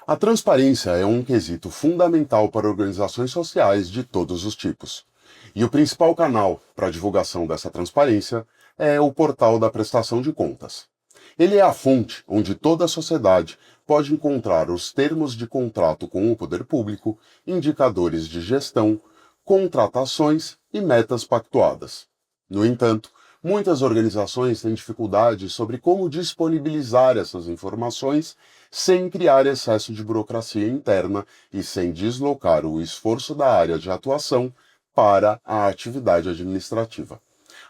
A transparência é um quesito fundamental para organizações sociais de todos os tipos. E o principal canal para a divulgação dessa transparência é o portal da prestação de contas. Ele é a fonte onde toda a sociedade pode encontrar os termos de contrato com o poder público, indicadores de gestão, contratações e metas pactuadas. No entanto, muitas organizações têm dificuldade sobre como disponibilizar essas informações sem criar excesso de burocracia interna e sem deslocar o esforço da área de atuação para a atividade administrativa.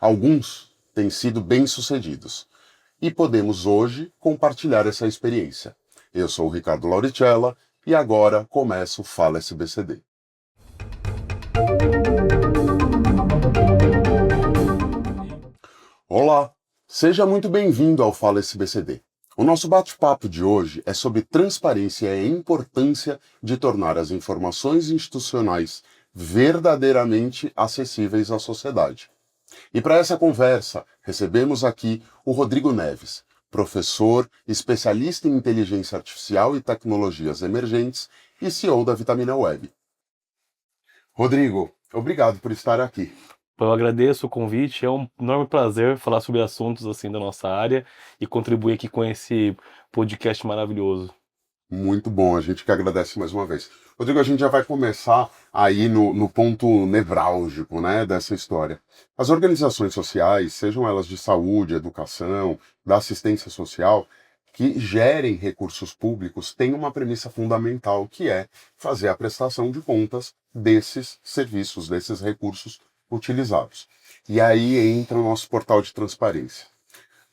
Alguns têm sido bem-sucedidos e podemos hoje compartilhar essa experiência. Eu sou o Ricardo Lauricella e agora começa o Fala SBCD. Olá, seja muito bem-vindo ao Fala SBCD. O nosso bate-papo de hoje é sobre transparência e a importância de tornar as informações institucionais verdadeiramente acessíveis à sociedade. E para essa conversa, recebemos aqui o Rodrigo Neves, professor, especialista em inteligência artificial e tecnologias emergentes e CEO da Vitamina Web. Rodrigo, obrigado por estar aqui. Eu agradeço o convite, é um enorme prazer falar sobre assuntos assim da nossa área e contribuir aqui com esse podcast maravilhoso. Muito bom, a gente que agradece mais uma vez. Rodrigo, a gente já vai começar aí no ponto nevrálgico, né, dessa história. As organizações sociais, sejam elas de saúde, educação, da assistência social, que gerem recursos públicos, têm uma premissa fundamental, que é fazer a prestação de contas desses serviços, desses recursos utilizados. E aí entra o nosso portal de transparência.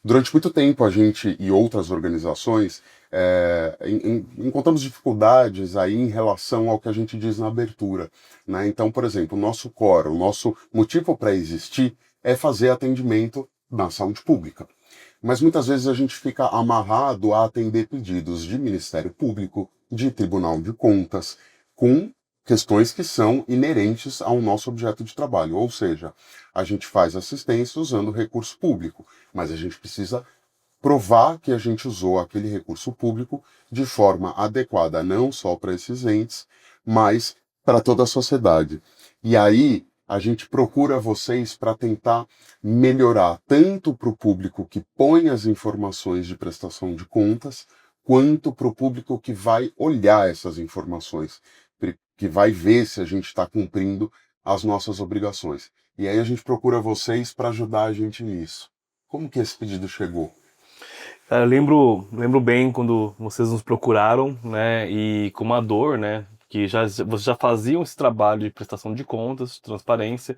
Durante muito tempo, a gente e outras organizações encontramos dificuldades aí em relação ao que a gente diz na abertura, né? Então, por exemplo, o nosso core, o nosso motivo para existir é fazer atendimento na saúde pública. Mas muitas vezes a gente fica amarrado a atender pedidos de Ministério Público, de Tribunal de Contas, com questões que são inerentes ao nosso objeto de trabalho. Ou seja, a gente faz assistência usando recurso público, mas a gente precisa provar que a gente usou aquele recurso público de forma adequada, não só para esses entes, mas para toda a sociedade. E aí a gente procura vocês para tentar melhorar tanto para o público que põe as informações de prestação de contas, quanto para o público que vai olhar essas informações, que vai ver se a gente está cumprindo as nossas obrigações. E aí a gente procura vocês para ajudar a gente nisso. Como que esse pedido chegou? Eu lembro bem quando vocês nos procuraram, né, e com uma dor, né, que vocês já faziam esse trabalho de prestação de contas, de transparência,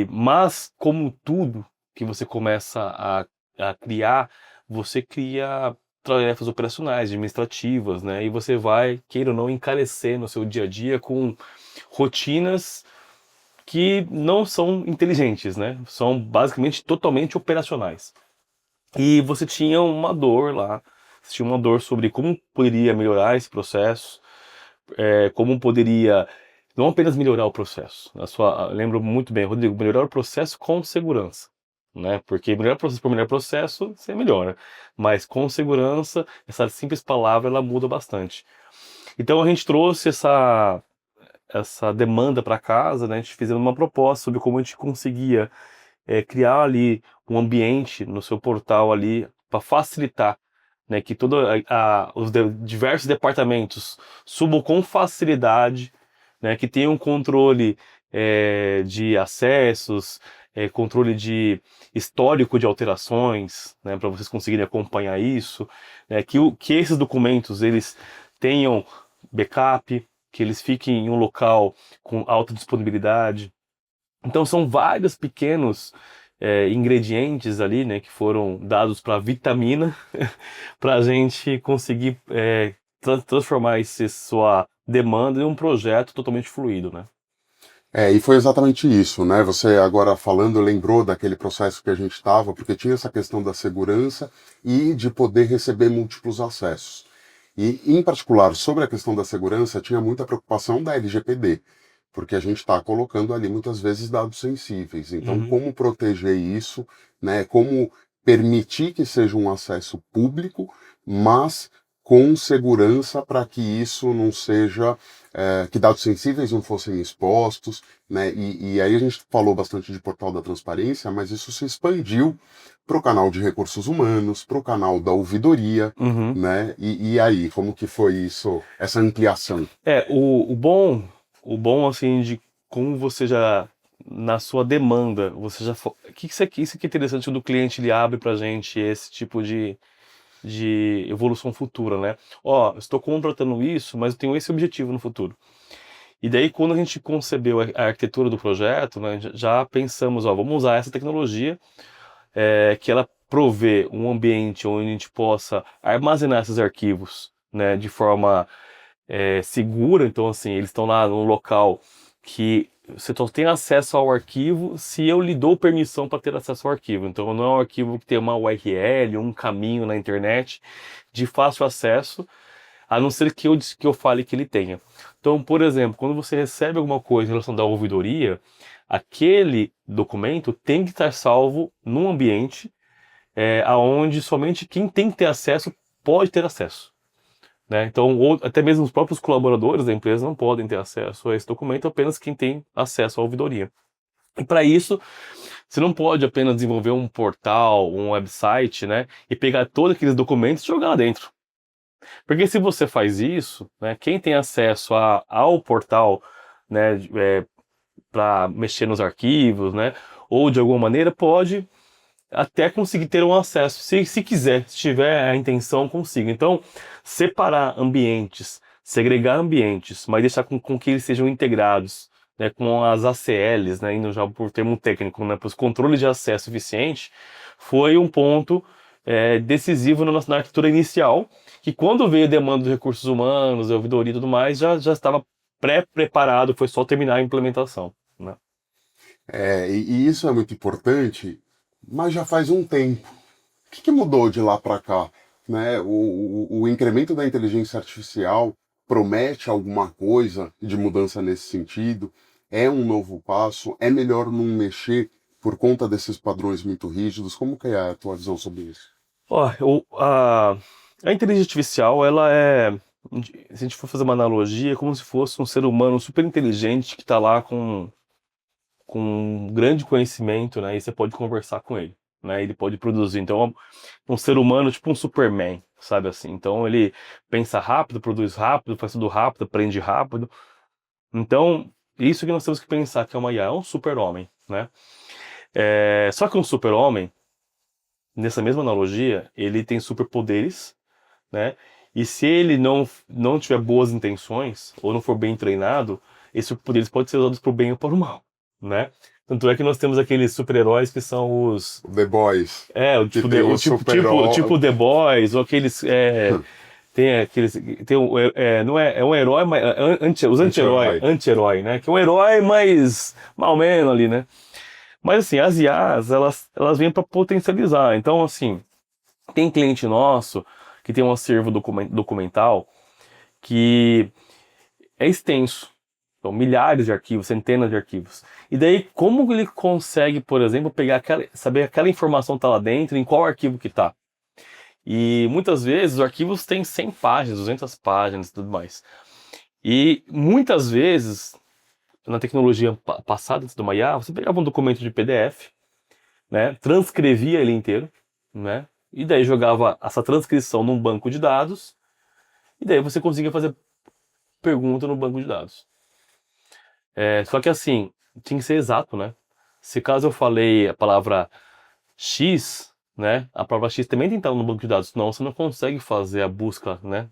mas como tudo que você começa a criar, você cria tarefas operacionais, administrativas, né, e você vai, queira ou não, encarecer no seu dia a dia com rotinas que não são inteligentes, né, são basicamente totalmente operacionais. E você tinha uma dor lá, você tinha uma dor sobre como poderia melhorar esse processo, como poderia não apenas melhorar o processo. Eu lembro muito bem, Rodrigo, melhorar o processo com segurança, né? Porque melhorar o processo por melhorar o processo, você melhora. Mas com segurança, essa simples palavra, ela muda bastante. Então a gente trouxe essa demanda para casa, né? A gente fez uma proposta sobre como a gente conseguia criar ali um ambiente no seu portal ali para facilitar, né, que os diversos departamentos subam com facilidade, né, que tenham controle de acessos, controle de histórico de alterações, né, para vocês conseguirem acompanhar isso, né, que esses documentos eles tenham backup, que eles fiquem em um local com alta disponibilidade. Então são vários pequenos ingredientes ali, né, que foram dados para a Vitamina para a gente conseguir transformar sua demanda em um projeto totalmente fluido, né? E foi exatamente isso, né? Você agora falando lembrou daquele processo que a gente estava, porque tinha essa questão da segurança e de poder receber múltiplos acessos. E, em particular, sobre a questão da segurança, tinha muita preocupação da LGPD, porque a gente está colocando ali muitas vezes dados sensíveis. Então, Uhum. como proteger isso, né? Como permitir que seja um acesso público, mas com segurança para que isso não seja, que dados sensíveis não fossem expostos, né? E aí a gente falou bastante de portal da transparência, mas isso se expandiu para o canal de recursos humanos, para o canal da ouvidoria, Uhum. né? E aí, como que foi isso, essa ampliação? O bom, assim, de como você já, na sua demanda, você já... isso que é interessante quando o cliente ele abre pra gente esse tipo de evolução futura, né? Ó, estou contratando isso, mas eu tenho esse objetivo no futuro. E daí, quando a gente concebeu a arquitetura do projeto, né, já pensamos, ó, vamos usar essa tecnologia, que ela provê um ambiente onde a gente possa armazenar esses arquivos, né, de forma segura. Então, assim, eles estão lá num local que você só tem acesso ao arquivo se eu lhe dou permissão para ter acesso ao arquivo. Então, não é um arquivo que tem uma URL, um caminho na internet de fácil acesso, a não ser que eu fale que ele tenha. Então, por exemplo, quando você recebe alguma coisa em relação à ouvidoria, aquele documento tem que estar salvo num ambiente aonde somente quem tem que ter acesso pode ter acesso, né? Então, ou até mesmo os próprios colaboradores da empresa não podem ter acesso a esse documento, apenas quem tem acesso à ouvidoria. E para isso, você não pode apenas desenvolver um portal, um website, né, e pegar todos aqueles documentos e jogar lá dentro. Porque se você faz isso, né, quem tem acesso ao portal, né, para mexer nos arquivos, né, ou de alguma maneira pode até conseguir ter um acesso, se quiser, se tiver a intenção, consiga. Então, separar ambientes, segregar ambientes, mas deixar com que eles sejam integrados, né, com as ACLs, né, indo já por termo técnico, né, para os controles de acesso eficiente, foi um ponto decisivo na arquitetura inicial, que quando veio a demanda dos recursos humanos, a ouvidoria e tudo mais, já estava pré-preparado, foi só terminar a implementação, né? E isso é muito importante, mas já faz um tempo. O que mudou de lá para cá? Né? O incremento da inteligência artificial promete alguma coisa de mudança nesse sentido? É um novo passo? É melhor não mexer por conta desses padrões muito rígidos? Como que é a tua visão sobre isso? Ó, a inteligência artificial, ela se a gente for fazer uma analogia, é como se fosse um ser humano super inteligente que está lá com um grande conhecimento, né? E você pode conversar com ele, né? Ele pode produzir. Então, um ser humano tipo um Superman, sabe assim? Então, ele pensa rápido, produz rápido, faz tudo rápido, aprende rápido. Então, isso que nós temos que pensar que é uma IA, é um super-homem, né? Só que um super-homem, nessa mesma analogia, ele tem superpoderes, né? E se ele não tiver boas intenções, ou não for bem treinado, esses superpoderes podem ser usados para o bem ou para o mal, né? Tanto é que nós temos aqueles super-heróis que são os... The Boys, O que tipo, tem o tipo The Boys, ou aqueles... tem aqueles... não é um herói, mas... os Anti-herói. anti-herói, né? Que é um herói mais mal menos ali, né? Mas assim, as IAs, elas vêm para potencializar. Então, assim, tem cliente nosso que tem um acervo documental que é extenso. Então, milhares de arquivos, centenas de arquivos. E daí, como ele consegue, por exemplo, saber aquela informação está lá dentro, em qual arquivo que está? E muitas vezes os arquivos têm 100 páginas, 200 páginas e tudo mais. E muitas vezes, na tecnologia passada do IA, você pegava um documento de PDF, né, transcrevia ele inteiro, né, e daí jogava essa transcrição num banco de dados, e daí você conseguia fazer pergunta no banco de dados. Só que assim, tinha que ser exato, né? Se caso eu falei a palavra X, né, a palavra X também tem que estar no banco de dados, senão você não consegue fazer a busca, né,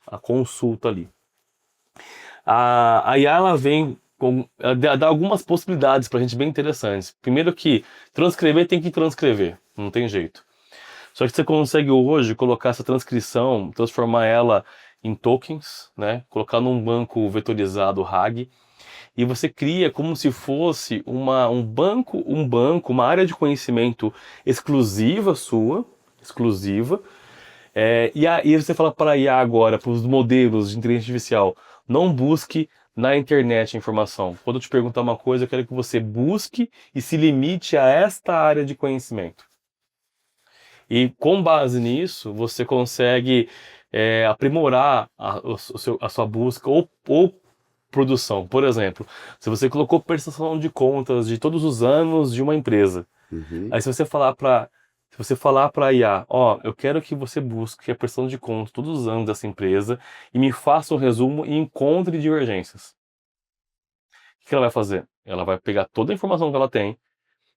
a consulta ali. A IA, ela vem ela dá algumas possibilidades pra gente bem interessantes. Primeiro que transcrever tem que transcrever, não tem jeito. Só que você consegue hoje colocar essa transcrição, transformar ela em tokens, né? Colocar num banco vetorizado RAG, e você cria como se fosse um banco, uma área de conhecimento exclusiva sua, exclusiva. E aí você fala para a IA agora, para os modelos de inteligência artificial, não busque na internet a informação. Quando eu te perguntar uma coisa, eu quero que você busque e se limite a esta área de conhecimento. E com base nisso, você consegue aprimorar a sua busca ou produção. Por exemplo, se você colocou prestação de contas de todos os anos de uma empresa, Uhum. aí se você falar para a IA, ó, eu quero que você busque a prestação de contas todos os anos dessa empresa e me faça um resumo e encontre divergências. O que ela vai fazer? Ela vai pegar toda a informação que ela tem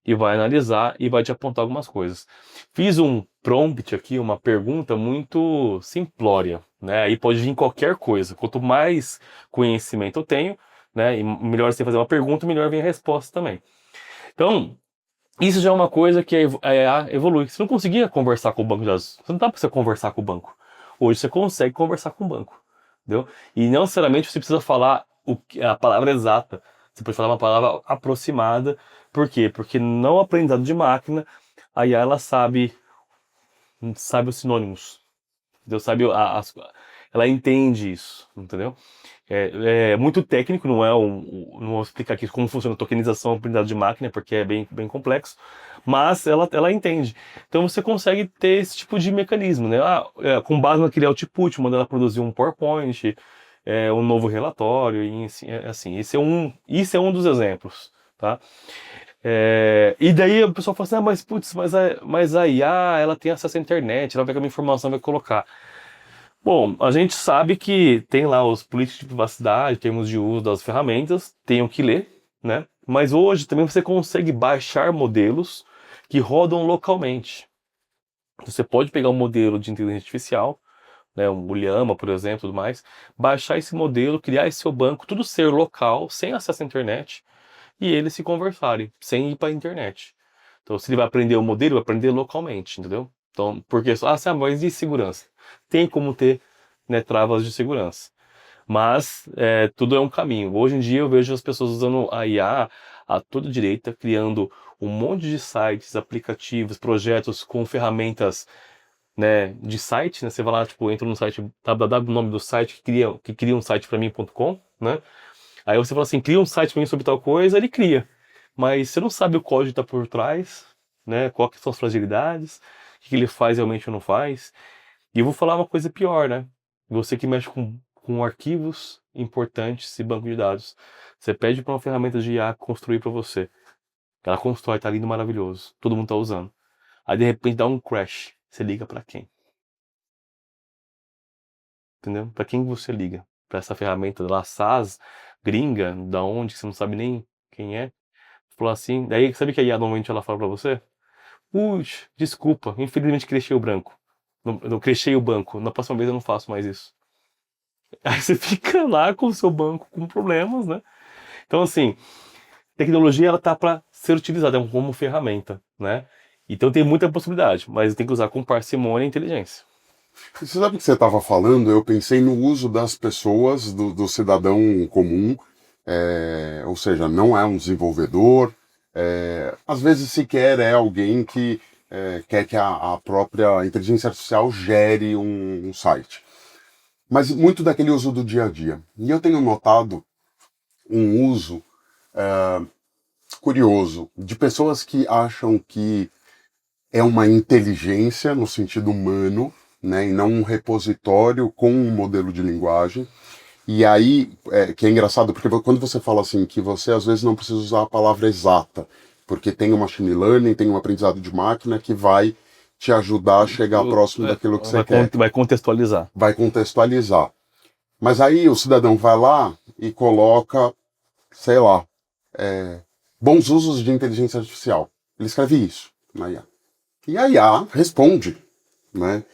e vai analisar e vai te apontar algumas coisas. Fiz um prompt aqui, uma pergunta muito simplória, né? Aí pode vir qualquer coisa. Quanto mais conhecimento eu tenho, né? E melhor você fazer uma pergunta, melhor vem a resposta também. Então, isso já é uma coisa que a IA evolui. Você não conseguia conversar com o banco de dados. Você não dá para você conversar com o banco. Hoje você consegue conversar com o banco. Entendeu? E não necessariamente você precisa falar a palavra exata. Você pode falar uma palavra aproximada. Por quê? Porque no aprendizado de máquina, a IA ela sabe os sinônimos. Entendeu? Ela entende isso. Entendeu? É muito técnico, não vou explicar aqui como funciona a tokenização, aprendizado de máquina, porque é bem, bem complexo, mas ela entende. Então você consegue ter esse tipo de mecanismo, né? Com base naquele output, manda ela produzir um PowerPoint, um novo relatório, e assim, isso é um dos exemplos, tá? E daí o pessoal fala assim, mas putz, mas a IA, ela tem acesso à internet, ela vai pegar uma informação e vai colocar. Bom, a gente sabe que tem lá os políticos de privacidade, termos de uso das ferramentas, tenho que ler, né? Mas hoje também você consegue baixar modelos que rodam localmente. Você pode pegar um modelo de inteligência artificial, né, um Llama, por exemplo, tudo mais, baixar esse modelo, criar esse seu banco, tudo ser local, sem acesso à internet, e eles se conversarem, sem ir para a internet. Então, se ele vai aprender o modelo, vai aprender localmente, entendeu? Então, porque, mas e segurança? Tem como ter, né, travas de segurança. Mas tudo é um caminho. Hoje em dia eu vejo as pessoas usando a IA à toda direita, criando um monte de sites, aplicativos, projetos com ferramentas, né, de site, né? Você vai lá, tipo, entra no site www, o nome do site que cria um site para mim.com, né? Aí você fala assim, cria um site para mim sobre tal coisa, ele cria. Mas você não sabe o código que está por trás, né? Quais são as fragilidades, o que ele faz realmente ou não faz. E eu vou falar uma coisa pior, né? Você que mexe com arquivos importantes e banco de dados. Você pede para uma ferramenta de IA construir para você. Ela constrói, tá lindo, maravilhoso. Todo mundo tá usando. Aí de repente dá um crash. Você liga para quem? Entendeu? Para quem você liga? Para essa ferramenta lá, SaaS, gringa, da onde, que você não sabe nem quem é. Falou assim, daí sabe o que a IA normalmente ela fala para você? Puxa, desculpa, infelizmente crescei o branco. Não crescei o banco. Na próxima vez eu não faço mais isso. Aí você fica lá com o seu banco com problemas, né? Então, assim, tecnologia ela tá para ser utilizada como ferramenta, né? Então tem muita possibilidade, mas tem que usar com parcimônia e inteligência. Você sabe o que você estava falando? Eu pensei no uso das pessoas, do cidadão comum, ou seja, não é um desenvolvedor, às vezes sequer é alguém que quer que a própria inteligência artificial gere um site. Mas muito daquele uso do dia a dia. E eu tenho notado um uso curioso de pessoas que acham que é uma inteligência no sentido humano, né, e não um repositório com um modelo de linguagem. E aí, que é engraçado, porque quando você fala assim, que você às vezes não precisa usar a palavra exata, porque tem o machine learning, tem um aprendizado de máquina que vai te ajudar a chegar próximo daquilo que você quer. Vai contextualizar. Vai contextualizar. Mas aí o cidadão vai lá e coloca, sei lá, bons usos de inteligência artificial. Ele escreve isso na IA. E a IA responde, né?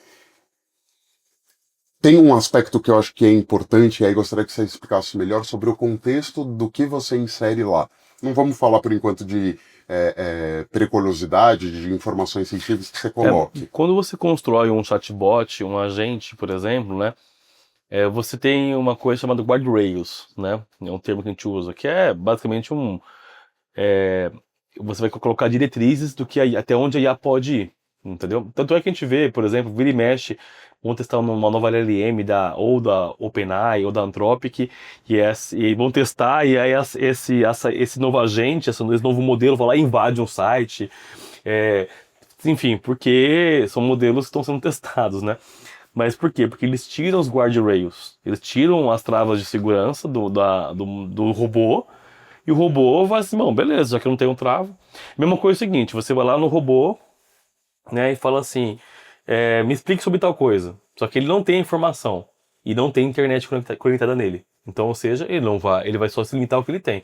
Tem um aspecto que eu acho que é importante, e aí gostaria que você explicasse melhor sobre o contexto do que você insere lá. Não vamos falar, por enquanto, de periculosidade, de informações científicas que você coloque. Quando você constrói um chatbot, um agente, por exemplo, né? Você tem uma coisa chamada guardrails, né? É um termo que a gente usa, que é basicamente você vai colocar diretrizes do que até onde a IA pode ir, entendeu? Tanto é que a gente vê, por exemplo, vira e mexe, vão testar uma nova LLM ou da OpenAI ou da Anthropic, e vão testar, e aí esse novo agente, esse novo modelo vai lá e invade um site, Enfim, porque são modelos que estão sendo testados, né? Mas por quê? Porque eles tiram os guardrails, eles tiram as travas de segurança do robô, e o robô vai assim, bom, beleza, já que eu não tenho trava. Mesma coisa é o seguinte, você vai lá no robô, né, e fala assim, me explique sobre tal coisa. Só que ele não tem a informação e não tem internet conectada nele. Então, ou seja, ele vai só se limitar ao que ele tem.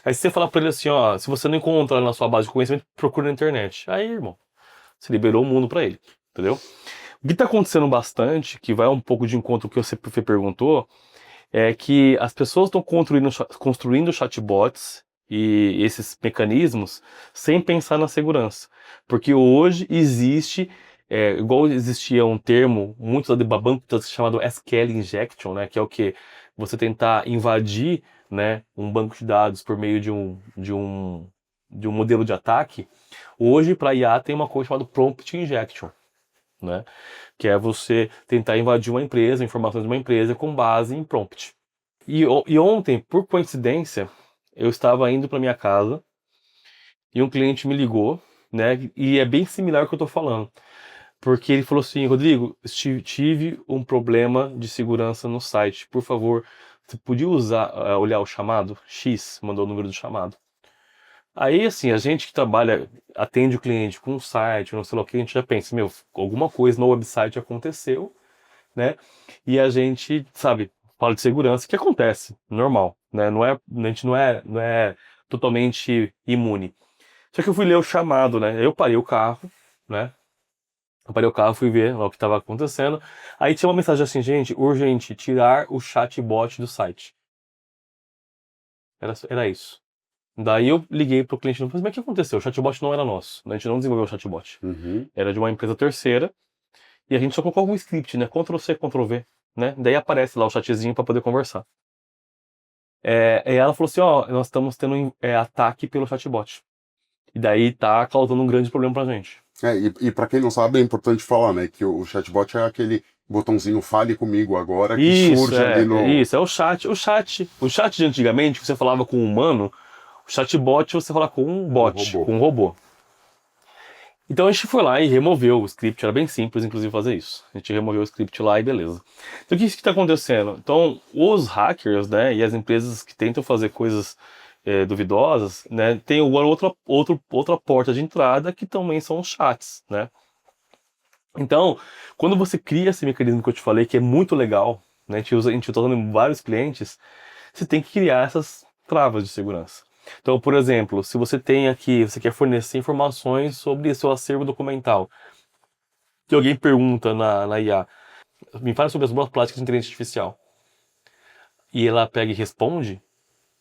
Aí se você falar pra ele assim, ó, se você não encontra na sua base de conhecimento, procura na internet. Aí, irmão, você liberou o mundo pra ele, entendeu? O que está acontecendo bastante, que vai um pouco de encontro com o que você perguntou, é que as pessoas estão construindo chatbots e esses mecanismos sem pensar na segurança. Porque hoje existe, igual existia um termo muito da banco chamado SQL injection, né, que é o que você tentar invadir, né, um banco de dados por meio de um modelo de ataque. Hoje, para IA, tem uma coisa chamada prompt injection, né? Que é você tentar invadir uma empresa, informações de uma empresa com base em prompt. E ontem, por coincidência, eu estava indo para minha casa e um cliente me ligou, né? E é bem similar ao que eu estou falando. Porque ele falou assim, Rodrigo, tive um problema de segurança no site. Por favor, você podia olhar o chamado? X, mandou o número do chamado. Aí, assim, a gente que trabalha, atende o cliente com um site, não sei lá o que, a gente já pensa, meu, alguma coisa no website aconteceu, né? E a gente, sabe, fala de segurança, que acontece, normal, né? A gente não é totalmente imune. Só que eu fui ler o chamado, né? Eu parei o carro, né? Eu parei o carro, fui ver lá o que estava acontecendo. Aí tinha uma mensagem assim, gente, urgente, tirar o chatbot do site. Era isso. Daí eu liguei pro cliente e falei, mas o que aconteceu? O chatbot não era nosso. A gente não desenvolveu o chatbot. Uhum. Era de uma empresa terceira. E a gente só colocou algum script, né? Ctrl+C, Ctrl+V, né? Daí aparece lá o chatzinho para poder conversar. E ela falou assim, ó, nós estamos tendo ataque pelo chatbot. E daí tá causando um grande problema pra gente. E para quem não sabe, é importante falar, né, que o chatbot é aquele botãozinho fale comigo agora que Isso, surge ali no isso, é o chat de antigamente, que você falava com um humano, o chatbot você fala com um um bot, robô. com um robô. Então a gente foi lá e removeu o script, era bem simples, inclusive, fazer isso. A gente removeu o script lá e beleza. Então o que está acontecendo? Então, os hackers, né, e as empresas que tentam fazer coisas duvidosas, né, tem agora outra porta de entrada que também são os chats, né? Então, quando você cria esse mecanismo que eu te falei, que é muito legal, né, a gente tá usando em vários clientes, você tem que criar essas travas de segurança. Então, por exemplo, se você tem aqui, você quer fornecer informações sobre seu acervo documental, que alguém pergunta na IA, me fala sobre as boas práticas de inteligência artificial, e ela pega e responde,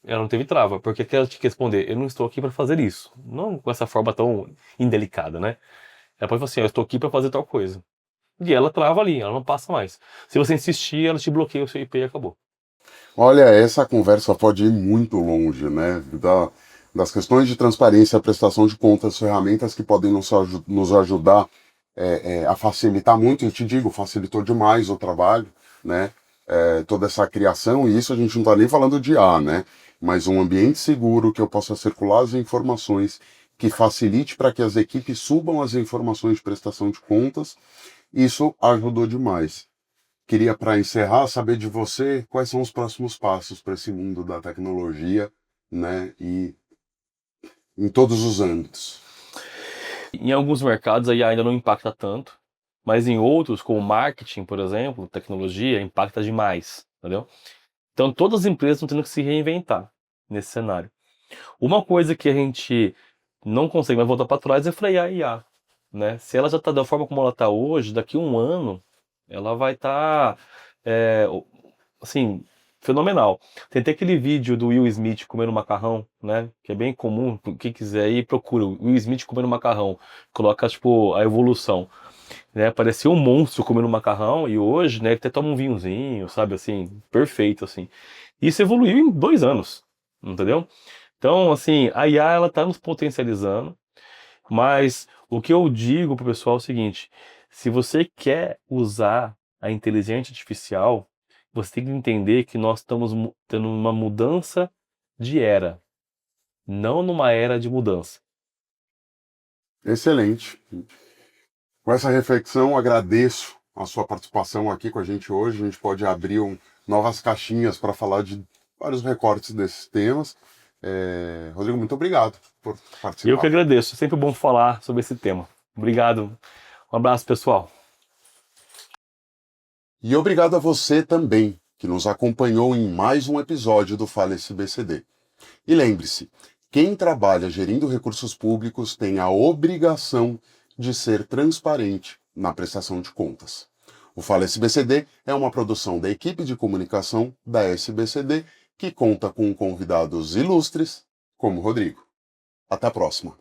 ela não teve trava, porque que ela tinha que responder, eu não estou aqui para fazer isso, não com essa forma tão indelicada, né? Ela pode falar assim, eu estou aqui para fazer tal coisa. E ela trava ali, ela não passa mais. Se você insistir, ela te bloqueia o seu IP e acabou. Olha, essa conversa pode ir muito longe, né? Das questões de transparência, prestação de contas, ferramentas que podem nos ajudar a facilitar muito, eu te digo, facilitou demais o trabalho, né? Toda essa criação, e isso a gente não está nem falando de A, né? Mas um ambiente seguro que eu possa circular as informações, que facilite para que as equipes subam as informações de prestação de contas, isso ajudou demais. Queria, para encerrar, saber de você quais são os próximos passos para esse mundo da tecnologia, né? E em todos os âmbitos. Em alguns mercados aí ainda não impacta tanto, mas em outros, como marketing, por exemplo, tecnologia, impacta demais, entendeu? Então todas as empresas estão tendo que se reinventar nesse cenário. Uma coisa que a gente não consegue mais voltar para trás é frear a IA, né? Se ela já está da forma como ela está hoje, daqui a um ano, ela vai estar, assim, fenomenal. Tem até aquele vídeo do Will Smith comendo macarrão, né? Que é bem comum, quem quiser aí procura Will Smith comendo macarrão. Coloca, tipo, a evolução, né? Parecia um monstro comendo macarrão e hoje, né, ele até toma um vinhozinho, sabe, assim, perfeito, assim. Isso evoluiu em 2 anos, entendeu? Então, assim, a IA, ela tá nos potencializando, mas o que eu digo pro pessoal é o seguinte, se você quer usar a inteligência artificial, você tem que entender que nós estamos tendo uma mudança de era, não numa era de mudança. Excelente. Com essa reflexão, agradeço a sua participação aqui com a gente hoje. A gente pode abrir novas caixinhas para falar de vários recortes desses temas. Rodrigo, muito obrigado por participar. Eu que agradeço. É sempre bom falar sobre esse tema. Obrigado. Um abraço, pessoal. E obrigado a você também, que nos acompanhou em mais um episódio do Fala SBCD. E lembre-se, quem trabalha gerindo recursos públicos tem a obrigação de ser transparente na prestação de contas. O Fala SBCD é uma produção da equipe de comunicação da SBCD que conta com convidados ilustres como o Rodrigo. Até a próxima!